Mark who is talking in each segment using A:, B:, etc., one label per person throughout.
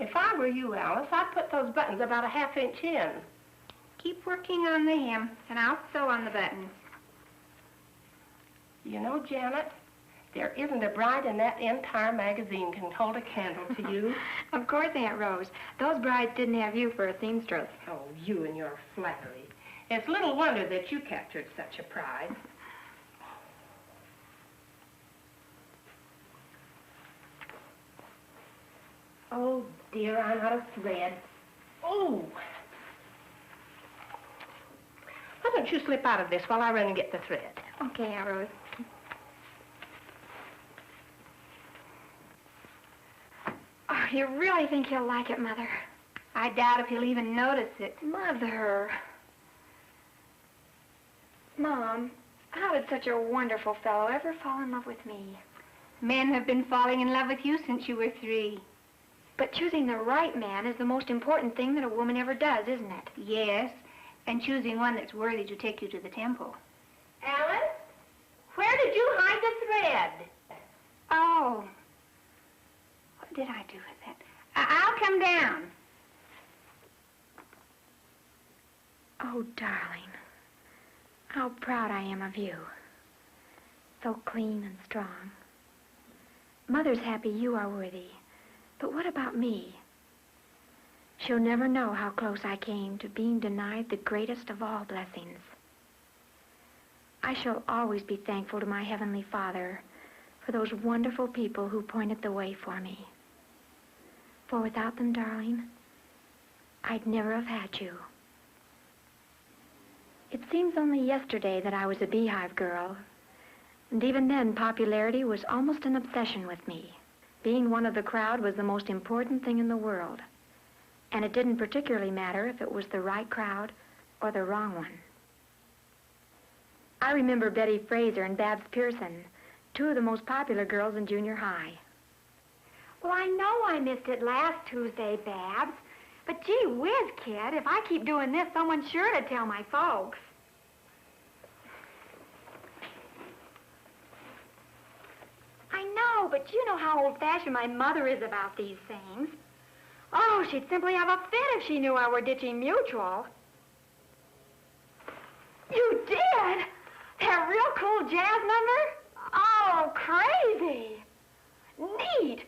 A: If I were you, Alice, I'd put those buttons about a ½ inch in.
B: Keep working on the hem, and I'll sew on the buttons.
A: You know, Janet, there isn't a bride in that entire magazine can hold a candle to you.
B: Of course, Aunt Rose. Those brides didn't have you for a seamstress.
A: Oh, you and your flattery. It's little wonder that you captured such a prize. Oh, dear, I'm out of thread. Oh! Why don't you slip out of this while I run and get the thread?
B: Okay, Aunt Rose. Oh, you really think he'll like it, Mother? I doubt if he'll even notice it. Mother. Mom, how did such a wonderful fellow ever fall in love with me?
C: Men have been falling in love with you since you were 3.
B: But choosing the right man is the most important thing that a woman ever does, isn't it?
C: Yes, and choosing one that's worthy to take you to the temple.
A: Alice, where did you hide the thread?
C: Oh. What did I do with that? I'll come down.
B: Oh, darling, how proud I am of you. So clean and strong. Mother's happy you are worthy. But what about me? She'll never know how close I came to being denied the greatest of all blessings. I shall always be thankful to my Heavenly Father for those wonderful people who pointed the way for me. For without them, darling, I'd never have had you. It seems only yesterday that I was a beehive girl, and even then popularity was almost an obsession with me. Being one of the crowd was the most important thing in the world, and it didn't particularly matter if it was the right crowd or the wrong one. I remember Betty Fraser and Babs Pearson, 2 of the most popular girls in junior high.
C: Well, I know I missed it last Tuesday, Babs. But gee whiz, kid, if I keep doing this, someone's sure to tell my folks. I know, but you know how old-fashioned my mother is about these things. Oh, she'd simply have a fit if she knew I were ditching Mutual. You did? That real cool jazz number? Oh, crazy. Neat.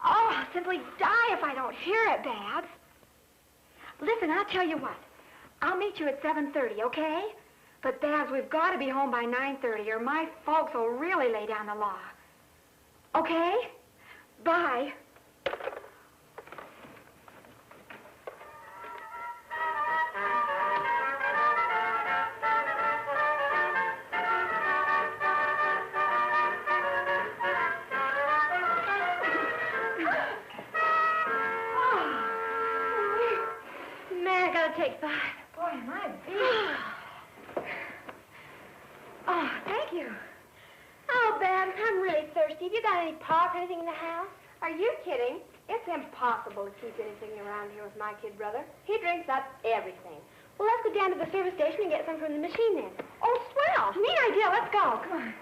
C: Oh, I'll simply die if I don't hear it, Babs. Listen, I'll tell you what. I'll meet you at 7:30, okay? But, Babs, we've got to be home by 9:30 or my folks will really lay down the law. Okay? Bye. Man, I gotta take 5. Boy, am I beat. Oh, thank you. Oh, Babs, I'm really thirsty. Christy, have you got any pop or anything in the house? Are you kidding? It's impossible to keep anything around here with my kid brother. He drinks up everything. Well, let's go down to the service station and get some from the machine then. Oh, swell. Neat idea. Let's go. Come on.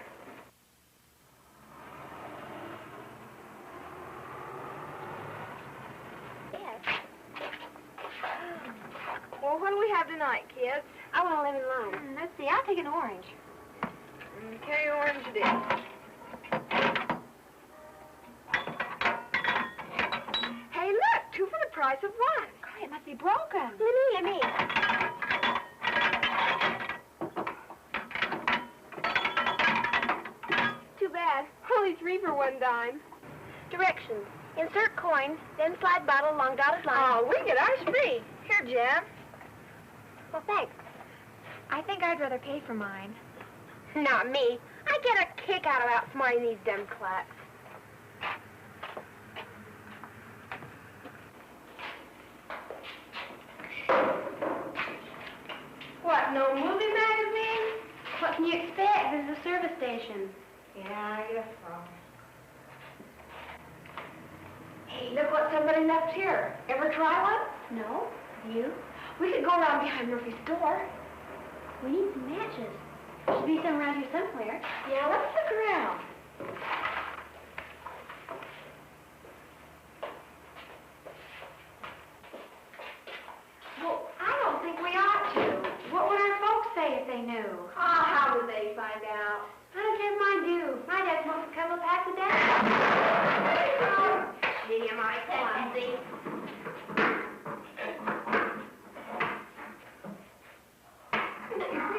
C: Yes. Well, what do we have tonight, kids? I want a lemon lime. Let's see. I'll take an orange. Okay, orange it is. Hey, look. 2 for the price of 1. God, it must be broken. Let me. Too bad. Only 3 for 1 dime. Directions. Insert coin, then slide bottle along dotted line. Oh, we get ours free. Here, Jen. Well, thanks. I think I'd rather pay for mine. Not me. I get a kick out of outsmarting these dumb clucks. What, no movie magazine? What can you expect? This is a service station. Yeah, I guess so. Hey, look what somebody left here. Ever try one? No. You? We could go around behind Murphy's store. We need some matches. There should be some around here somewhere. Yeah, let's look around. Well, I don't think we ought to. What would our folks say if they knew? Oh, how would they find out? I don't care if mine do. My dad smokes a couple of packs a day. Oh, gee, am I clumsy.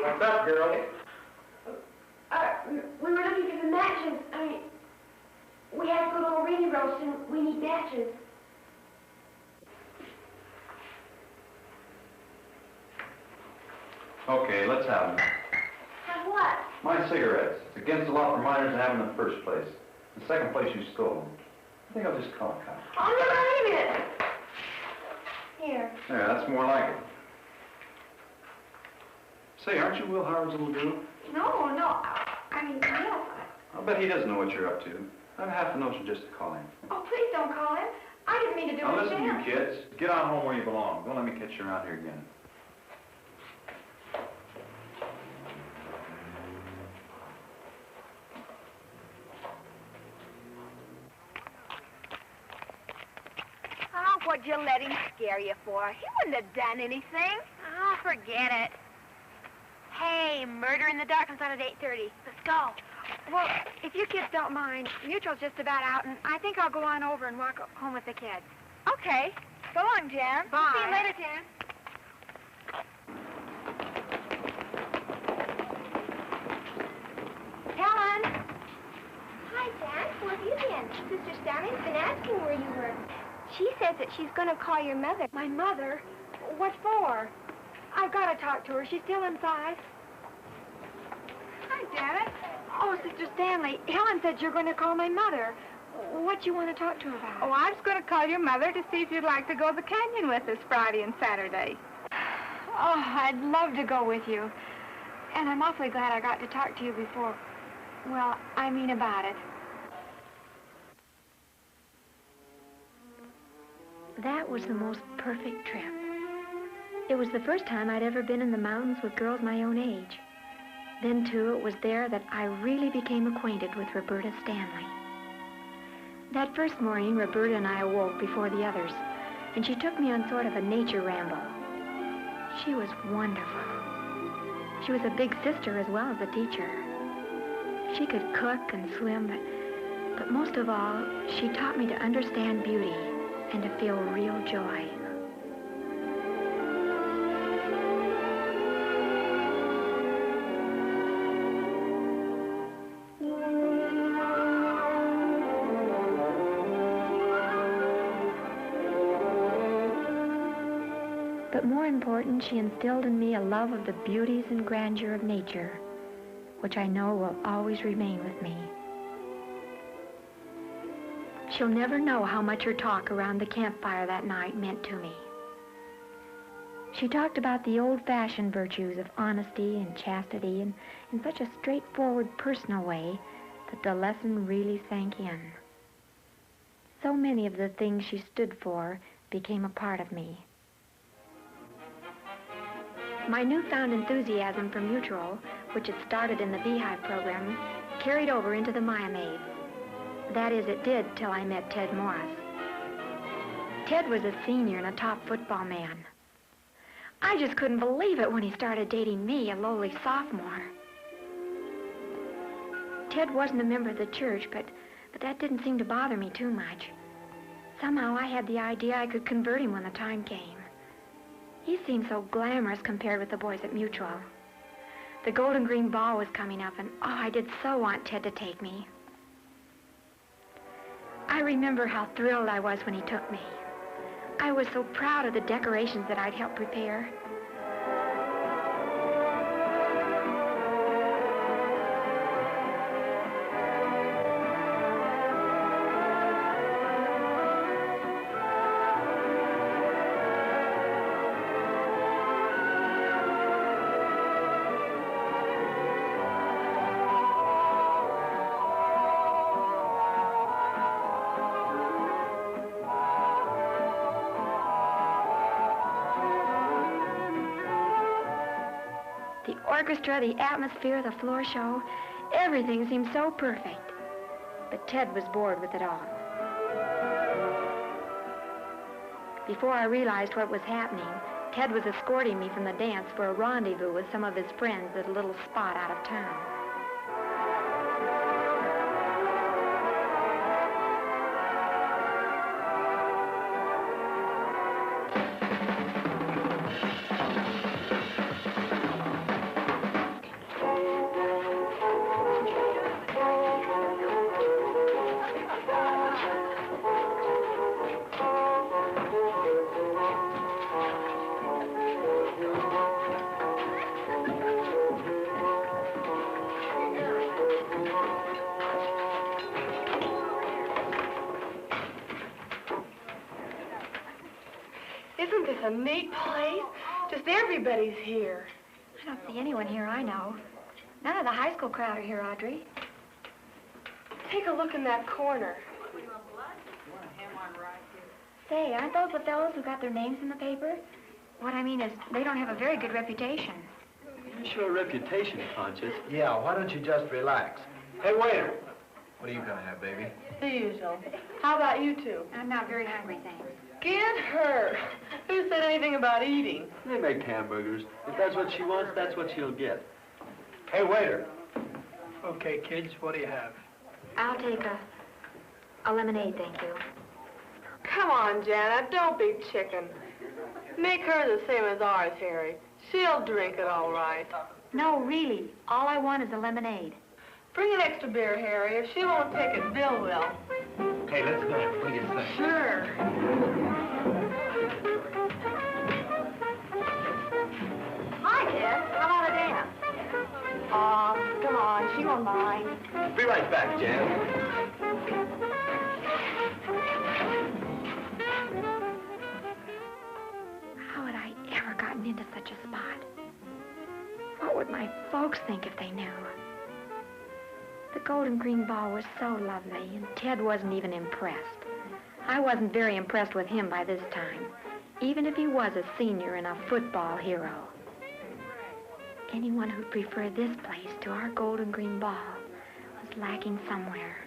D: What's up, girl?
C: We were looking for the matches. I mean, we have to go to a rainy roast and we need matches.
D: Okay, let's have them.
C: Have what?
D: My cigarettes. It's against the law for minors to have them in the first place. In the second place, you stole them. I think I'll just call a cop.
C: Oh, no, wait a minute. Here.
D: There, that's more like it. Say, aren't you Will Howard's little girl?
C: No. I mean, yes.
D: I'll bet he doesn't know what you're up to. I have half a notion just to call him.
C: Oh, please don't call him. I didn't mean to do
D: Now
C: it.
D: listen, you kids. Get on home where you belong. Don't let me catch you around here again.
C: Oh, what'd you let him scare you for? He wouldn't have done anything. Oh, forget it. Hey, Murder in the Dark comes on at 8:30. Let's go. Well, if you kids don't mind, Mutual's just about out, and I think I'll go on over and walk home with the kids. Okay. So long, Jan.
B: Bye.
C: See you later, Jan. Helen. Hi, Jan. Where have you been? Sister Stanley's been asking where you were. She says that she's going to call your mother. My mother? What for? I've got to talk to her. She's still inside. Hi, Janet. Oh, Sister Stanley, Helen said you're going to call my mother. What you want to talk to her about?
A: Oh, I was going to call your mother to see if you'd like to go to the canyon with us Friday and Saturday.
C: Oh, I'd love to go with you. And I'm awfully glad I got to talk to you before. Well, I mean about it.
B: That was the most perfect trip. It was the first time I'd ever been in the mountains with girls my own age. Then, too, it was there that I really became acquainted with Roberta Stanley. That first morning, Roberta and I awoke before the others, and she took me on sort of a nature ramble. She was wonderful. She was a big sister as well as a teacher. She could cook and swim, but most of all, she taught me to understand beauty and to feel real joy. But more important, she instilled in me a love of the beauties and grandeur of nature, which I know will always remain with me. She'll never know how much her talk around the campfire that night meant to me. She talked about the old-fashioned virtues of honesty and chastity in such a straightforward, personal way that the lesson really sank in. So many of the things she stood for became a part of me. My newfound enthusiasm for Mutual, which had started in the Beehive program, carried over into the Maya Maids. That is, it did till I met Ted Morris. Ted was a senior and a top football man. I just couldn't believe it when he started dating me, a lowly sophomore. Ted wasn't a member of the church, but that didn't seem to bother me too much. Somehow I had the idea I could convert him when the time came. He seemed so glamorous compared with the boys at Mutual. The Golden Green Ball was coming up, and oh, I did so want Ted to take me. I remember how thrilled I was when he took me. I was so proud of the decorations that I'd helped prepare. The orchestra, the atmosphere, the floor show, everything seemed so perfect. But Ted was bored with it all. Before I realized what was happening, Ted was escorting me from the dance for a rendezvous with some of his friends at a little spot out of town.
C: Isn't this a neat place? Just everybody's here.
B: I don't see anyone here I know. None of the high school crowd are here, Audrey.
C: Take a look in that corner.
B: Say, aren't those the fellows who got their names in the paper? What I mean is, they don't have a very good reputation.
E: You show a reputation, Conscious.
F: Yeah, why don't you just relax? Hey, waiter. What are you gonna have, baby?
C: The usual. How about you two?
B: I'm not very hungry, thanks.
C: Get her. Who said anything about eating?
E: They make hamburgers. If that's what she wants, that's what she'll get.
F: Hey, waiter.
G: Okay, kids, what do you have?
B: I'll take a lemonade, thank you.
C: Come on, Janet, don't be chicken. Make her the same as ours, Harry. She'll drink it all right.
B: No, really. All I want is a lemonade.
C: Bring an extra beer, Harry. If she won't take it, Bill will.
F: Hey, let's go. What do you think?
C: Sure. Hi, Ted. How about a dance? Aw, come on. She won't mind.
F: Be right back, Jan.
B: How had I ever gotten into such a spot? What would my folks think if they knew? The Golden Green Ball was so lovely, and Ted wasn't even impressed. I wasn't very impressed with him by this time, even if he was a senior and a football hero. Anyone who'd prefer this place to our Golden Green Ball was lacking somewhere.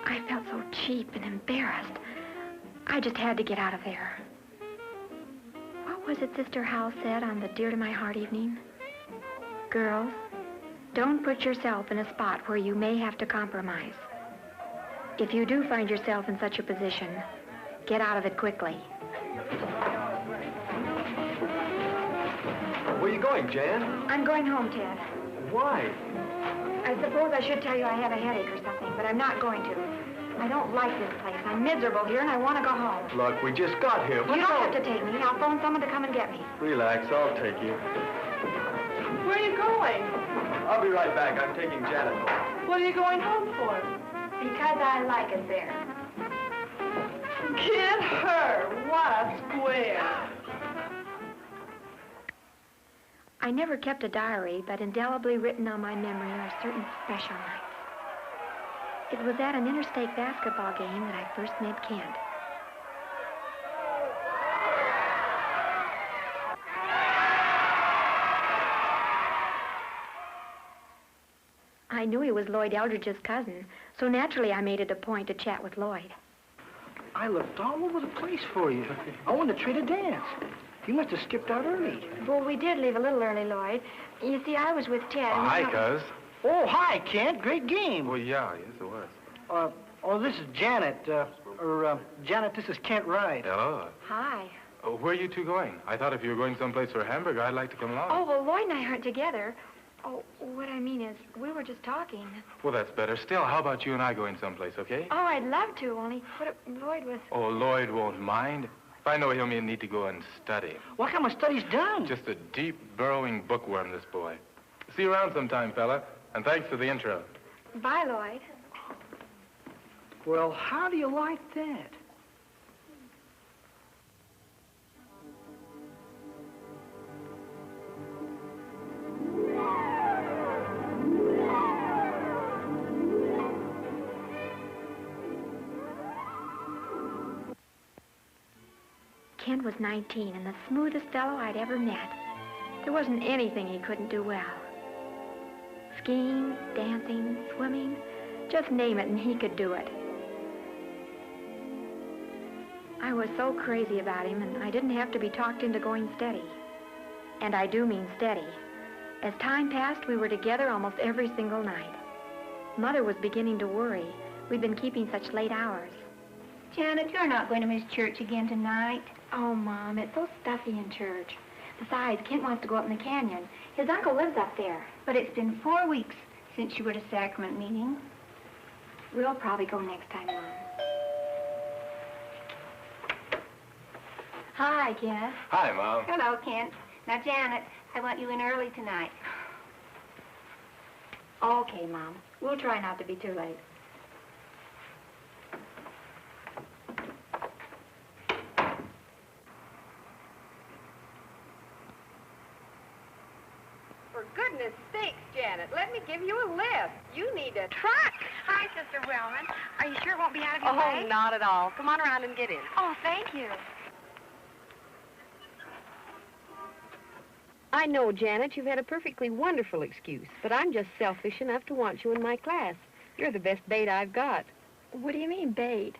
B: I felt so cheap and embarrassed. I just had to get out of there. What was it Sister Howell said on the Dear to My Heart evening? Girls, don't put yourself in a spot where you may have to compromise. If you do find yourself in such a position, get out of it quickly.
E: Where are you going, Jan?
B: I'm going home, Ted.
E: Why?
B: I suppose I should tell you I have a headache or something, but I'm not going to. I don't like this place. I'm miserable here, and I want to go home.
E: Look, we just got here.
B: You don't have to take me. I'll phone someone to come and get me.
E: Relax, I'll take you.
C: Where are you going?
E: I'll be right back. I'm taking Janet home.
C: What are you going home for?
B: Because I like it there.
C: Get her. What a square.
B: I never kept a diary, but indelibly written on my memory are certain special nights. It was at an interstate basketball game that I first met Kent. I knew he was Lloyd Eldridge's cousin, so naturally I made it a point to chat with Lloyd.
G: I looked all over the place for you. I wanted to treat a dance. You must have skipped out early.
B: Well, we did leave a little early, Lloyd. You see, I was with Ted.
H: Oh, hi, Cuz.
G: Oh, hi, Kent. Great game.
H: Well, yes, it was.
G: This is Janet. Janet, this is Kent Wright.
H: Hello.
B: Hi.
H: Oh, where are you two going? I thought if you were going someplace for a hamburger, I'd like to come along.
B: Oh, well, Lloyd and I aren't together. Oh, what I mean is, we were just talking.
H: Well, that's better still. How about you and I going someplace, okay?
B: Oh, I'd love to, only Lloyd was...
H: Oh, Lloyd won't mind. If I know he'll need to go and study.
G: What kind of study's done?
H: Just a deep, burrowing bookworm, this boy. See you around sometime, fella. And thanks for the intro.
B: Bye, Lloyd.
G: Well, how do you like that?
B: Kent was 19 and the smoothest fellow I'd ever met. There wasn't anything he couldn't do well. Skiing, dancing, swimming, just name it and he could do it. I was so crazy about him and I didn't have to be talked into going steady. And I do mean steady. As time passed, we were together almost every single night. Mother was beginning to worry. We'd been keeping such late hours.
C: Janet, you're not going to miss church again tonight.
B: Oh, Mom, it's so stuffy in church. Besides, Kent wants to go up in the canyon. His uncle lives up there.
C: But it's been 4 weeks since you were at a sacrament meeting.
B: We'll probably go next time, Mom. Hi, Kent.
H: Hi, Mom.
C: Hello, Kent. Now, Janet, I want you in early tonight.
B: Okay, Mom. We'll try not to be too late.
I: For goodness sakes, Janet, let me give you a lift. You need a truck.
C: Hi, Sister Wellman. Are you sure it won't be out of your
I: Oh,
C: way?
I: not at all. Come on around and get in.
C: Oh, thank you.
I: I know, Janet, you've had a perfectly wonderful excuse, but I'm just selfish enough to want you in my class. You're the best bait I've got.
B: What do you mean, bait?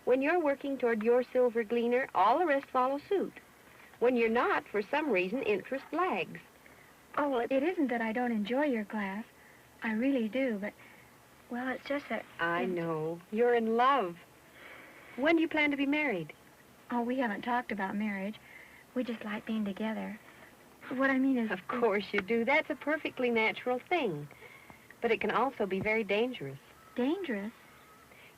I: When you're working toward your silver gleaner, all the rest follow suit. When you're not, for some reason, interest lags.
B: Oh, well, it isn't that I don't enjoy your class. I really do, but, well, it's just that...
I: I know. You're in love. When do you plan to be married?
B: Oh, we haven't talked about marriage. We just like being together. What I mean is...
I: Of course you do. That's a perfectly natural thing. But it can also be very dangerous.
B: Dangerous?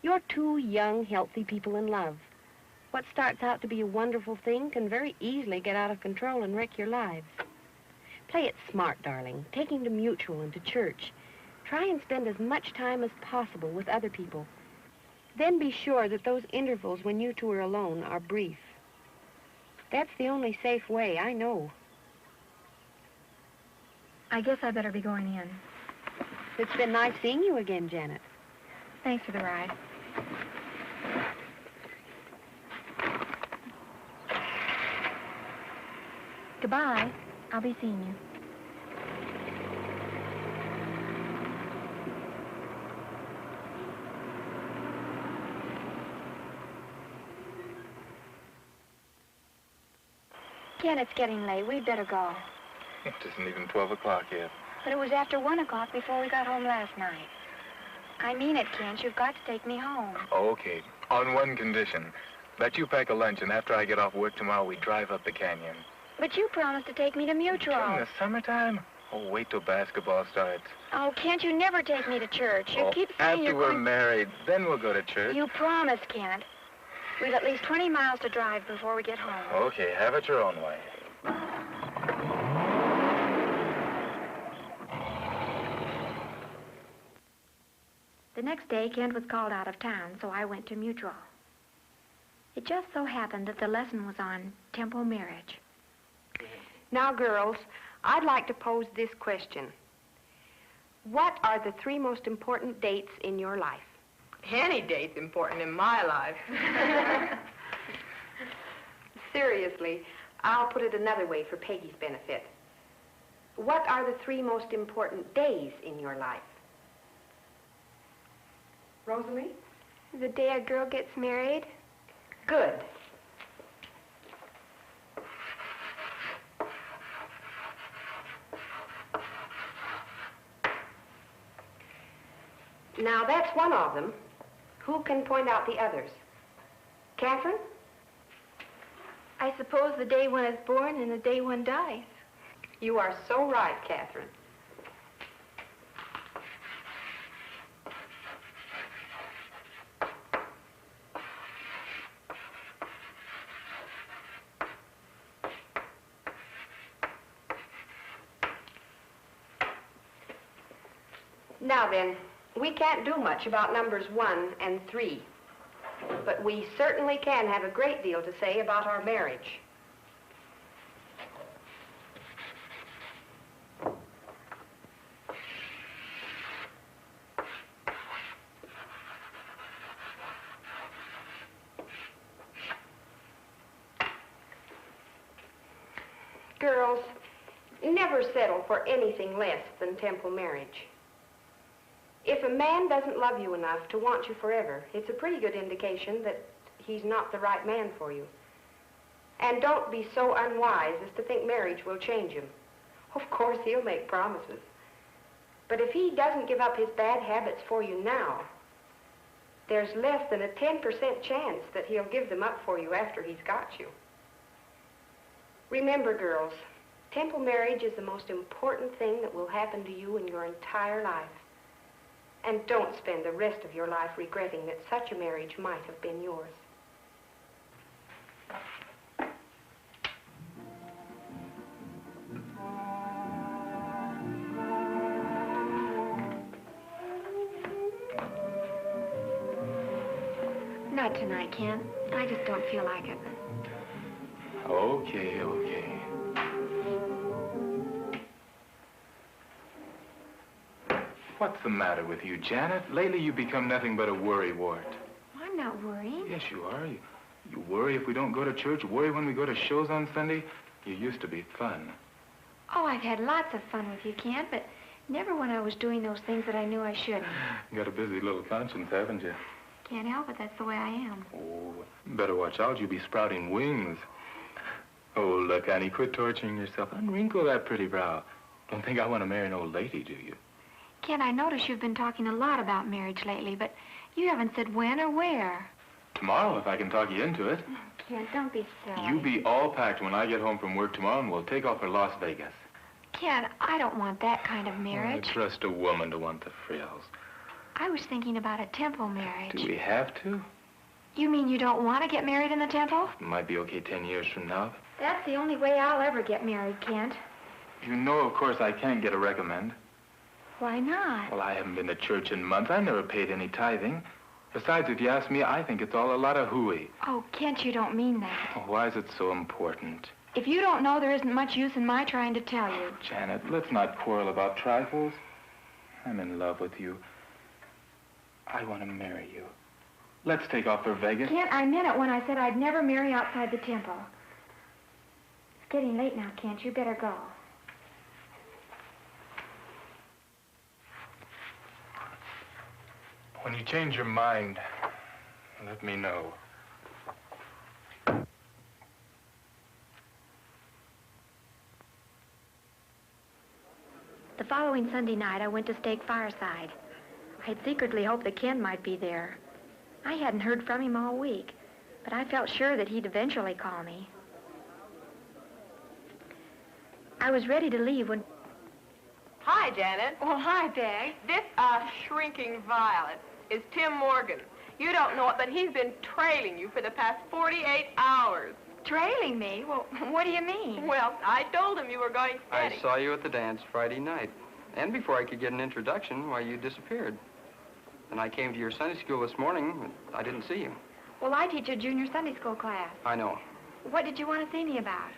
I: You're two young, healthy people in love. What starts out to be a wonderful thing can very easily get out of control and wreck your lives. Play it smart, darling. Taking to mutual and to church. Try and spend as much time as possible with other people. Then be sure that those intervals when you two are alone are brief. That's the only safe way, I know.
B: I guess I better be going in.
I: It's been nice seeing you again, Janet.
B: Thanks for the ride. Goodbye. I'll be seeing you. Ken, it's getting late. We'd better go.
H: It isn't even 12 o'clock yet.
B: But it was after 1 o'clock before we got home last night. I mean it, Kent. You've got to take me home.
H: Okay. On one condition. That you pack a lunch, and after I get off work tomorrow, we drive up the canyon.
B: But you promised to take me to Mutual.
H: In the summertime? Oh, wait till basketball starts.
B: Oh, Kent, you never take me to church. You keep saying
H: after
B: you're
H: we're
B: going...
H: married, then we'll go to church.
B: You promised, Kent. We've at least 20 miles to drive before we get home.
H: Okay, have it your own way.
B: The next day, Kent was called out of town, so I went to Mutual. It just so happened that the lesson was on temple marriage.
I: Now, girls, I'd like to pose this question. What are the 3 most important dates in your life?
J: Any date's important in my life.
I: Seriously, I'll put it another way for Peggy's benefit. What are the 3 most important days in your life? Rosalie?
C: The day a girl gets married.
I: Good. Now, that's one of them. Who can point out the others? Catherine?
C: I suppose the day one is born and the day one dies.
I: You are so right, Catherine. Now then, we can't do much about numbers 1 and 3, but we certainly can have a great deal to say about our marriage. Girls, never settle for anything less than temple marriage. If a man doesn't love you enough to want you forever, it's a pretty good indication that he's not the right man for you. And don't be so unwise as to think marriage will change him. Of course, he'll make promises. But if he doesn't give up his bad habits for you now, there's less than a 10% chance that he'll give them up for you after he's got you. Remember, girls, temple marriage is the most important thing that will happen to you in your entire life. And don't spend the rest of your life regretting that such a marriage might have been yours.
B: Not tonight, Ken. I just don't feel like it.
H: Okay. What's the matter with you, Janet? Lately you've become nothing but a worrywart.
B: I'm not worried.
H: Yes, you are. You worry if we don't go to church, worry when we go to shows on Sunday. You used to be fun.
B: Oh, I've had lots of fun with you, Ken, but never when I was doing those things that I knew I shouldn't.
H: You got a busy little conscience, haven't you?
B: Can't help it. That's the way I am.
H: Oh, better watch out. You'll be sprouting wings. Oh, look, Annie, quit torturing yourself. Unwrinkle that pretty brow. Don't think I want to marry an old lady, do you?
B: Ken, I notice you've been talking a lot about marriage lately, but you haven't said when or where.
H: Tomorrow, if I can talk you into it.
B: Ken, don't be silly.
H: You be all packed when I get home from work tomorrow, and we'll take off for Las Vegas.
B: Ken, I don't want that kind of marriage.
H: I trust a woman to want the frills.
B: I was thinking about a temple marriage.
H: Do we have to?
B: You mean you don't want to get married in the temple?
H: It might be okay 10 years from now.
B: That's the only way I'll ever get married, Kent.
H: You know, of course, I can't get a recommend.
B: Why not?
H: Well, I haven't been to church in months. I never paid any tithing. Besides, if you ask me, I think it's all a lot of hooey.
B: Oh, Kent, you don't mean that.
H: Oh, why is it so important?
B: If you don't know, there isn't much use in my trying to tell you.
H: Janet, let's not quarrel about trifles. I'm in love with you. I want to marry you. Let's take off for Vegas.
B: Kent, I meant it when I said I'd never marry outside the temple. It's getting late now, Kent. You better go.
H: When you change your mind, let me know.
B: The following Sunday night, I went to Stake Fireside. I had secretly hoped that Ken might be there. I hadn't heard from him all week, but I felt sure that he'd eventually call me. I was ready to leave when...
J: Hi, Janet.
C: Well, hi, Peg.
J: This, shrinking violet is Tim Morgan. You don't know it, but he's been trailing you for the past 48 hours.
C: Trailing me? Well, what do you mean?
J: Well, I told him you were going steady.
K: I saw you at the dance Friday night. And before I could get an introduction, why, you disappeared. And I came to your Sunday school this morning, but I didn't see you.
B: Well, I teach a junior Sunday school class.
K: I know.
B: What did you want to see me about?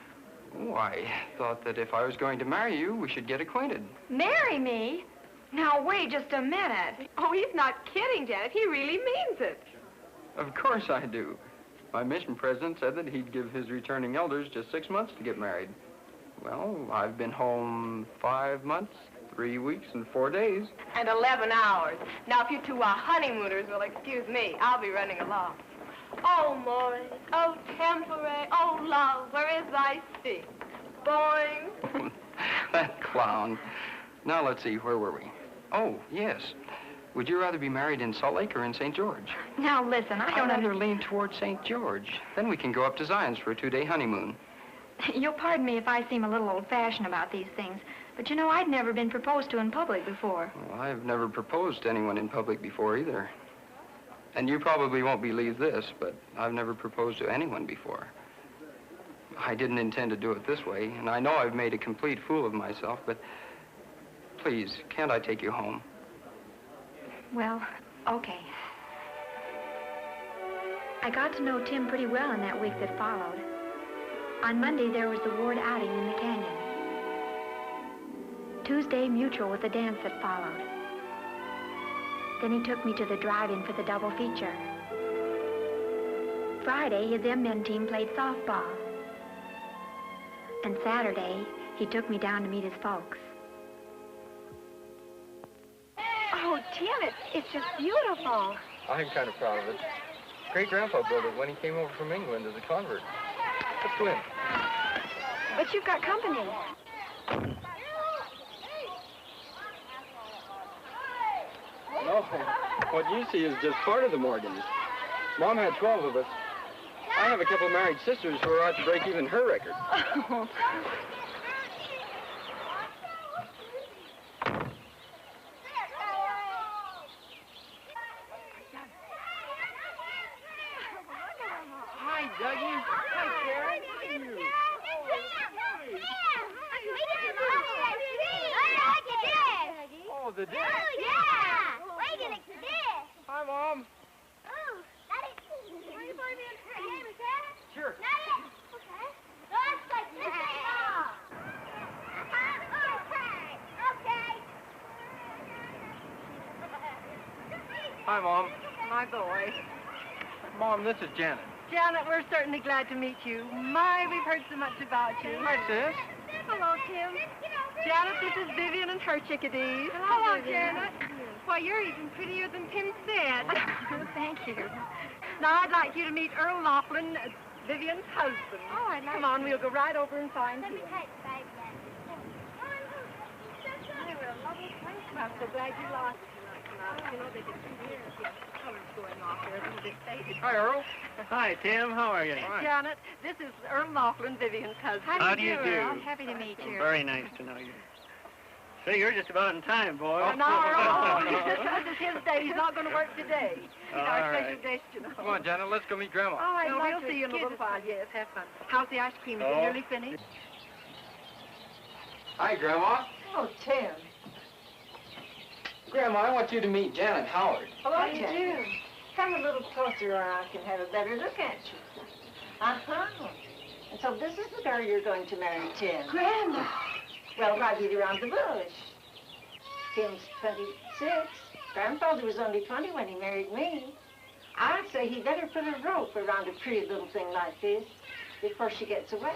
K: Oh, I thought that if I was going to marry you, we should get acquainted.
C: Marry me? Now, wait just a minute.
J: Oh, he's not kidding, Janet. He really means it.
K: Of course I do. My mission president said that he'd give his returning elders just 6 months to get married. Well, I've been home 5 months, 3 weeks, and 4 days.
J: And 11 hours. Now, if you two honeymooners will excuse me, I'll be running along. Oh, Maury, oh, tempore, oh, love, where is thy sting? Boing.
K: That clown. Now, let's see, where were we? Oh, yes. Would you rather be married in Salt Lake or in St. George?
C: Now, listen, I don't
K: I'd rather lean towards St. George. Then we can go up to Zion's for a 2-day honeymoon.
B: You'll pardon me if I seem a little old-fashioned about these things, but you know, I'd never been proposed to in public before.
K: Well, I've never proposed to anyone in public before either. And you probably won't believe this, but I've never proposed to anyone before. I didn't intend to do it this way, and I know I've made a complete fool of myself, but please, can't I take you home?
B: Well, okay. I got to know Tim pretty well in that week that followed. On Monday, there was the ward outing in the canyon. Tuesday, mutual with the dance that followed. Then he took me to the drive-in for the double feature. Friday, his M-Men team played softball. And Saturday, he took me down to meet his folks.
C: Oh, Tim, it's just beautiful.
K: I'm kind of proud of it. Great-grandpa built it when he came over from England as a convert. Let's go in.
C: But you've got company.
K: No, what you see is just part of the Morgans. Mom had 12 of us. I have a couple married sisters who are out to break even her record.
C: Oh.
G: Hi, Dougie. Hi, Karen. Look at you. Oh, the dance.
L: Oh, yeah. We're gonna do this.
G: Hi, Mom.
L: Oh, Daddy. Where are you going to be in her name, is that?
G: Sure.
L: Not yet. Okay. No, it's like this. Okay.
G: Hi, Mom.
J: My boy.
G: Mom, this is Janet.
J: Janet, we're certainly glad to meet you. My, we've heard so much about you.
G: Hi, sis.
J: Hello, Tim. Janet, this is Vivian and her chickadees. Hello, Janet. Why, you're even prettier than Tim said.
B: Thank you.
J: Now, I'd like you to meet Earl Laughlin, Vivian's husband.
B: Oh, I'd like
J: Come on, we'll go right over and find
L: Let me
J: him.
L: take the baby.
J: They were a lovely place. I'm so glad you liked it. You know, they did some years, yes. Colors going off there, a little bit faded.
G: Hi, Earl. Hi, Tim. How are you?
J: Janet, this is Earl Laughlin, Vivian's husband.
G: How do you do?
B: Earl? Happy to meet you.
G: Very nice to know you. Say, you're just about in time, boy.
J: No, Earl, this is his day. He's not going to work today. It's
G: All
J: our
G: right.
J: special guest, you know.
K: Come on, Janet, let's go meet Grandma.
J: All right,
B: Well,
J: we'll
B: we'll
J: see you in a little while. Yes, have fun. How's the ice cream? Is
G: Oh.
J: it nearly finished?
K: Hi, Grandma.
J: Oh, Tim.
K: Grandma, I want you to meet Janet Howard.
M: Hello, Janet. Come a little closer or I can have a better look at you. Uh-huh. And so this is the girl you're going to marry, Tim.
J: Grandma.
M: Well, why beat around the bush? Tim's 26. Grandfather was only 20 when he married me. I'd say he better put a rope around a pretty little thing like this before she gets away.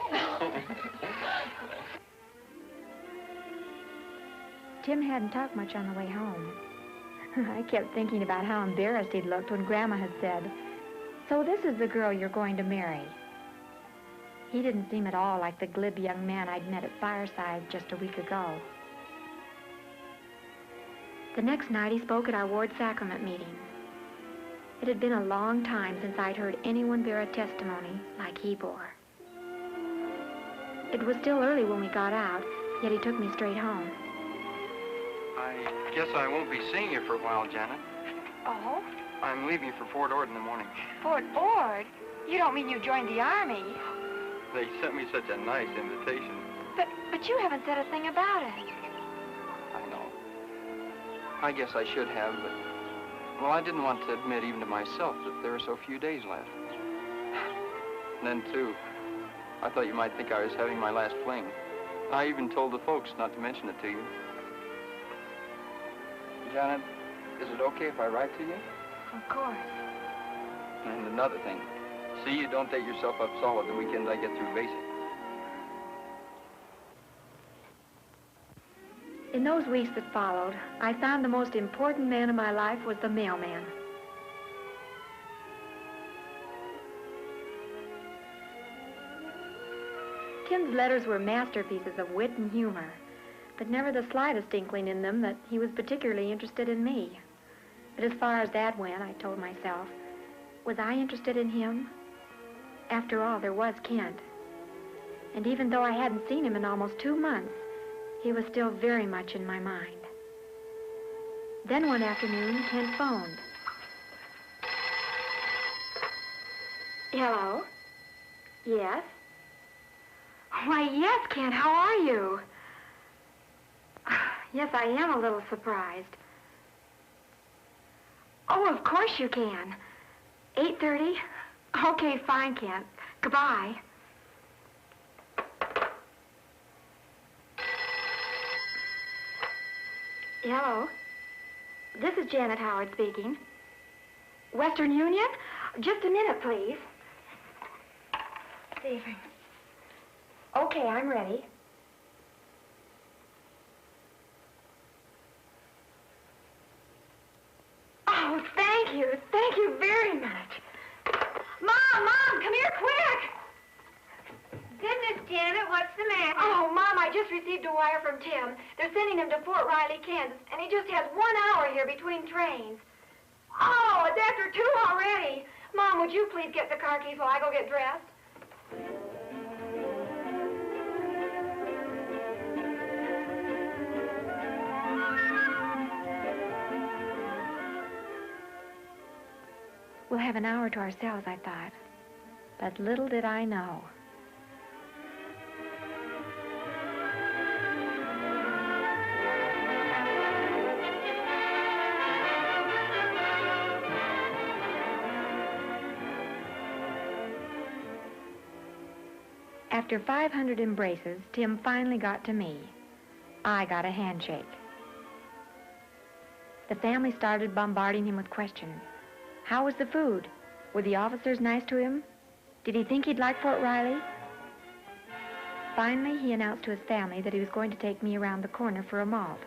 B: Tim hadn't talked much on the way home. I kept thinking about how embarrassed he'd looked when Grandma had said, "So this is the girl you're going to marry." He didn't seem at all like the glib young man I'd met at Fireside just a week ago. The next night he spoke at our ward sacrament meeting. It had been a long time since I'd heard anyone bear a testimony like he bore. It was still early when we got out, yet he took me straight home.
K: I guess I won't be seeing you for a while, Janet.
B: Oh?
K: I'm leaving for Fort Ord in the morning.
B: Fort Ord? You don't mean you joined the Army?
K: They sent me such a nice invitation.
B: But you haven't said a thing about it.
K: I know. I guess I should have, but... Well, I didn't want to admit even to myself that there were so few days left. And then, too, I thought you might think I was having my last fling. I even told the folks not to mention it to you. Janet, is it okay if I write to you?
B: Of course.
K: And another thing, see you don't take yourself up solid the weekend I get through basic.
B: In those weeks that followed, I found the most important man in my life was the mailman. Tim's letters were masterpieces of wit and humor, but never the slightest inkling in them that he was particularly interested in me. But as far as that went, I told myself, was I interested in him? After all, there was Kent. And even though I hadn't seen him in almost 2 months, he was still very much in my mind. Then one afternoon, Kent phoned. Hello? Yes? Why, yes, Kent, how are you? Yes, I am a little surprised. Oh, of course you can. 8:30? Okay, fine, Kent. Goodbye. Hello? This is Janet Howard speaking. Western Union? Just a minute, please. See if I... Okay, I'm ready. Oh, thank you. Thank you very much. Mom, come here quick.
C: Goodness, Janet, what's the matter?
B: Oh, Mom, I just received a wire from Tim. They're sending him to Fort Riley, Kansas, and he just has 1 hour here between trains. Oh, it's after 2 already. Mom, would you please get the car keys while I go get dressed? We'll have an hour to ourselves, I thought. But little did I know. After 500 embraces, Tim finally got to me. I got a handshake. The family started bombarding him with questions. How was the food? Were the officers nice to him? Did he think he'd like Fort Riley? Finally, he announced to his family that he was going to take me around the corner for a malt.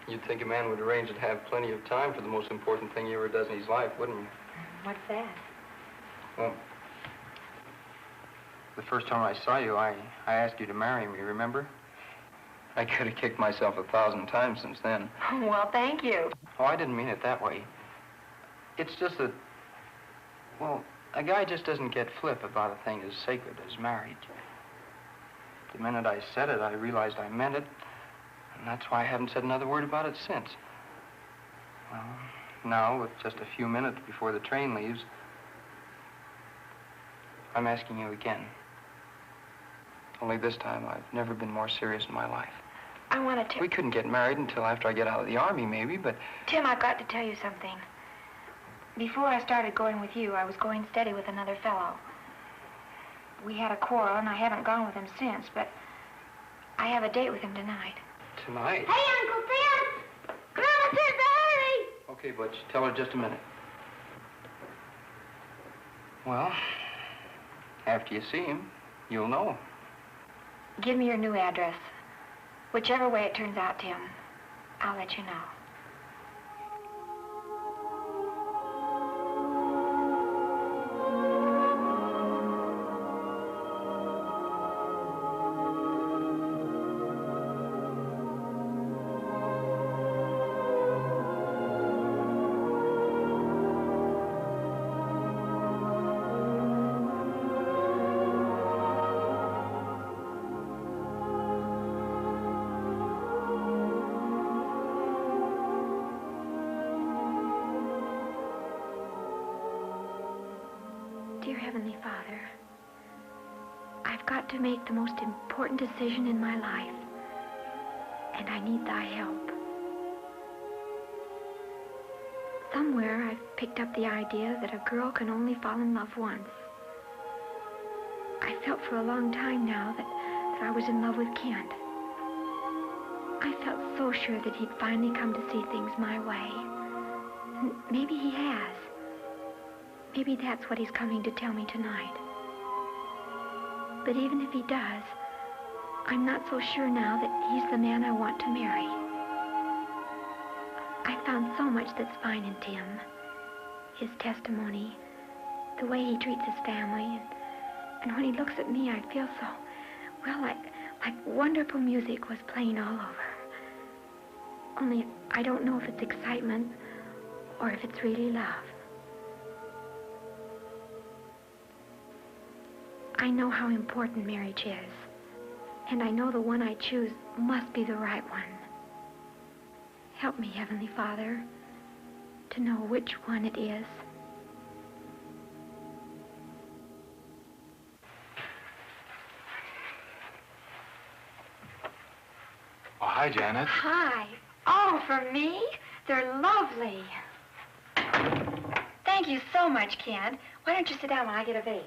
K: You'd think a man would arrange to have plenty of time for the most important thing he ever does in his life, wouldn't you?
B: What's that?
K: Well, the first time I saw you, I asked you to marry me, remember? I could have kicked myself 1,000 times since then.
B: Well, thank you.
K: Oh, I didn't mean it that way. It's just that, well, a guy just doesn't get flip about a thing as sacred as marriage. The minute I said it, I realized I meant it, and that's why I haven't said another word about it since. Well, now, with just a few minutes before the train leaves, I'm asking you again. Only this time, I've never been more serious in my life.
B: I wanted to...
K: We couldn't get married until after I get out of the Army, maybe, but...
B: Tim, I've got to tell you something. Before I started going with you, I was going steady with another fellow. We had a quarrel, and I haven't gone with him since, but I have a date with him tonight.
K: Tonight?
C: Hey, Uncle Tim! Grandma says to hurry!
K: Okay, Butch, tell her just a minute. Well, after you see him, you'll know.
B: Give me your new address. Whichever way it turns out, Tim, I'll let you know. Dear Heavenly Father, I've got to make the most important decision in my life, and I need thy help. Somewhere I've picked up the idea that a girl can only fall in love once. I felt for a long time now that I was in love with Kent. I felt so sure that he'd finally come to see things my way. And maybe he has. Maybe that's what he's coming to tell me tonight. But even if he does, I'm not so sure now that he's the man I want to marry. I found so much that's fine in Tim. His testimony, the way he treats his family, and when he looks at me, I feel so, well, like wonderful music was playing all over. Only I don't know if it's excitement or if it's really love. I know how important marriage is, and I know the one I choose must be the right one. Help me, Heavenly Father, to know which one it is.
H: Oh, hi, Janet.
B: Hi. Oh, for me? They're lovely. Thank you so much, Kent. Why don't you sit down while I get a vase?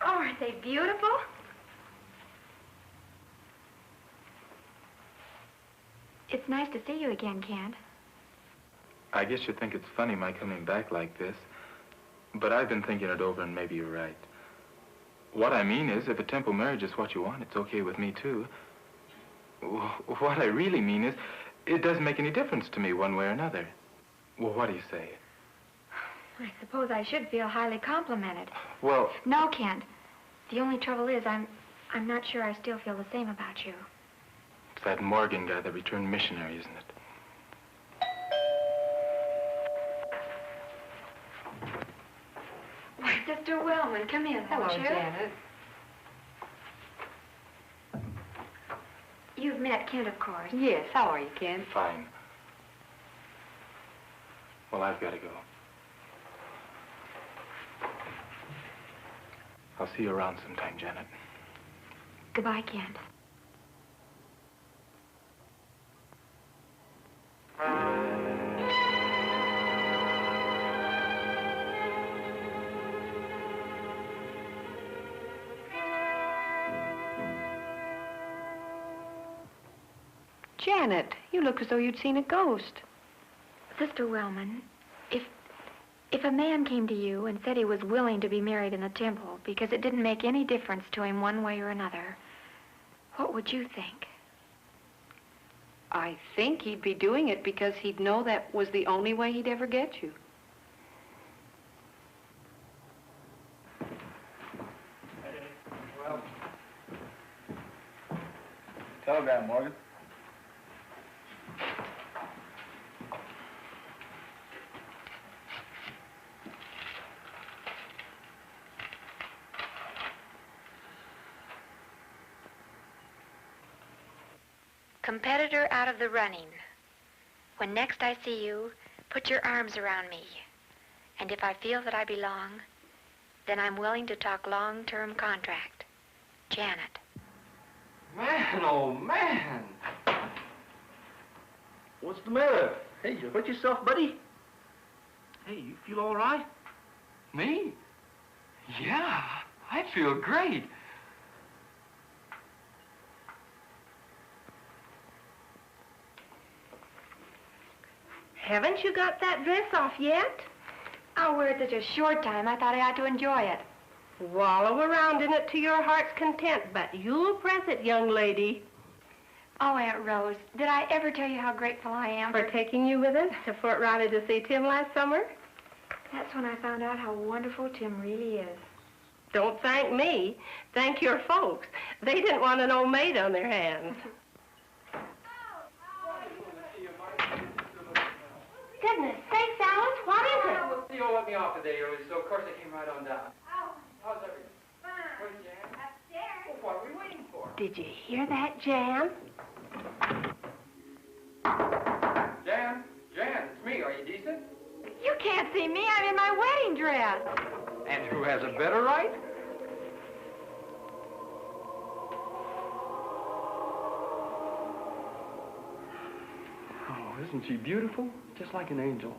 B: Aren't they beautiful? It's nice to see you again, Kent.
H: I guess you think it's funny my coming back like this, but I've been thinking it over and maybe you're right. What I mean is, if a temple marriage is what you want, it's okay with me too. What I really mean is, it doesn't make any difference to me one way or another. Well, what do you say?
B: I suppose I should feel highly complimented.
H: Well...
B: No, Kent. The only trouble is, I'm not sure I still feel the same about you.
H: It's that Morgan guy, the returned missionary, isn't it?
B: Why, Sister Wellman, come in,
I: Hello,
B: won't you?
I: Janet.
B: You've met Kent, of course.
I: Yes, how are you, Ken?
H: Fine. Well, I've got to go. I'll see you around sometime, Janet.
B: Goodbye, Kent.
I: Janet, you look as though you'd seen a ghost.
B: Sister Wellman, if a man came to you and said he was willing to be married in the temple because it didn't make any difference to him one way or another, what would you think?
I: I think he'd be doing it because he'd know that was the only way he'd ever get you.
D: Well, telegram, Morgan.
B: Competitor out of the running. When next I see you, put your arms around me. And if I feel that I belong, then I'm willing to talk long-term contract. Janet.
F: Man, oh, man.
G: What's the matter? Hey, you hurt yourself, buddy? Hey, you feel all right?
K: Me? Yeah, I feel great.
A: Haven't you got that dress off yet?
B: I'll wear it such a short time, I thought I ought to enjoy it.
A: Wallow around in it to your heart's content, but you'll press it, young lady.
B: Oh, Aunt Rose, did I ever tell you how grateful I am
A: For taking you with us to Fort Riley to see Tim last summer?
B: That's when I found out how wonderful Tim really is.
A: Don't thank me. Thank your folks. They didn't want an old maid on their hands.
C: Goodness sakes, Alice, what is it?
N: Well, Theo let me off today early, so of course I came right on down. How's everything?
L: Fine.
N: Where's Jan?
L: Upstairs.
N: Well, what are we waiting for?
A: Did you hear that, Jan?
N: Jan? Jan, it's me. Are you decent?
C: You can't see me. I'm in my wedding dress.
N: And who has a better right?
K: Oh, isn't she beautiful? Just like an angel.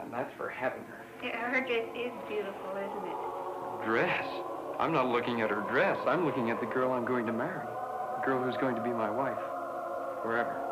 K: And that's for having her.
A: Yeah, her dress is beautiful, isn't it?
K: Dress? I'm not looking at her dress. I'm looking at the girl I'm going to marry. The girl who's going to be my wife. Forever.